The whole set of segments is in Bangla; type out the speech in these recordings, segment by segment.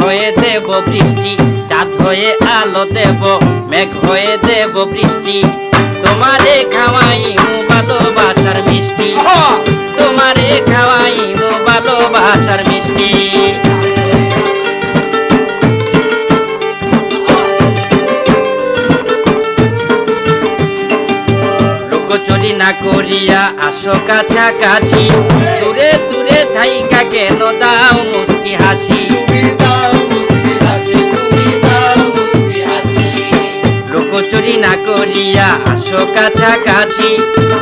হয়ে দেব বৃষ্টি, চাঁদ হয়ে আলো দেব, মেঘ হয়ে দেব বৃষ্টি। তোমারে খাওয়াইমু ভালোবাসার মিষ্টি, তোমারে খাওয়াইমু ভালোবাসার মিষ্টি। লুকোচুরি না করিয়া আসো কাছাকাছি, দূরে দূরে থাইকা কেন দাও মুস্কি হাসি। লুকোচুরি না করিয়া আসো কাছাকাছি,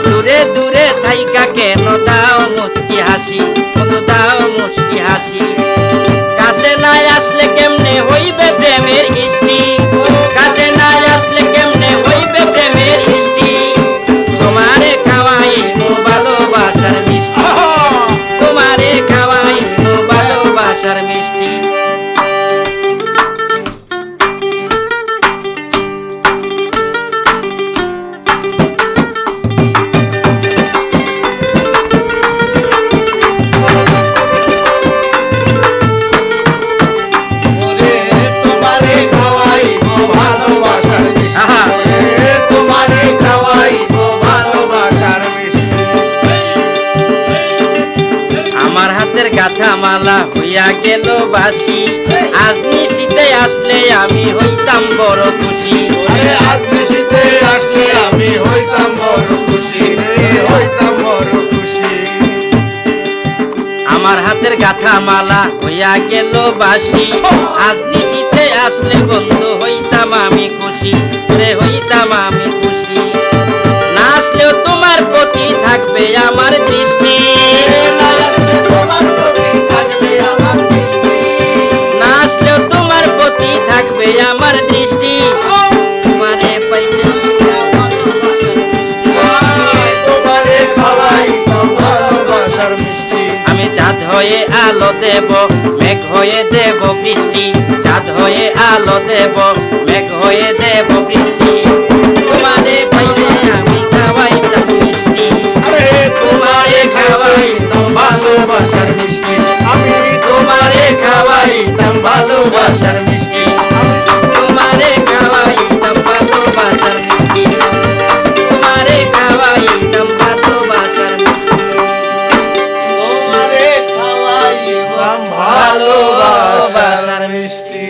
দূরে দূরে থাইকা কেন দাও মুস্কি হাসি, বন্ধু দাও মুস্কি হাসি। কাছে না আসলে কেমনে হইবে প্রেমের ইষ্টি, কাছে না আসলে কেমনে হইবে প্রেমের ইষ্টি। তোমারে খাওয়াইমু ভালোবাসার মিষ্টি, তোমারে খাওয়াইমু ভালোবাসার মিষ্টি। আমার হাতের গাথা মালা হইয়া গেল বাসি, আজ নিশীতে আসলে আমি হইতাম বড় খুশি। আজ নিশীতে আসলে আমি হইতাম বড় খুশি, হইতাম বড় খুশি। আমার হাতের গাথা মালা হইয়া গেল বাসি, আজ নিশীতে আসলে বন্ধু হইতাম আমি খুশি, রে হইতাম আমি খুশি। না আসলেও তোমার প্রতি থাকবে আমার দৃষ্টি, না আসলেও তোমার প্রতি থাকবে আমার দৃষ্টি। তোমারে পাইলে তোমারে খাওয়াই ভালোবাসার মিষ্টি। আমি চাঁদ হয়ে আলো দেব, মেঘ হয়ে দেব বৃষ্টি, চাঁদ হয়ে আলো দেব, মেঘ হয়ে দেব বৃষ্টি। তোমারে পাইলে আমি খাওয়াইতাম মিষ্টি, তোমারে খাওয়াইতাম ভালোবাসার মিষ্টি, আমি তোমারে খাওয়াইতাম ভালোবাসার মিষ্টি, তোমারে খাওয়াইতাম ভালোবাসার মিষ্টি, তোমারে খাওয়াইতাম ভালোবাসার মিষ্টি। তোমারে খাওয়াই ভালোবাসার মিষ্টি।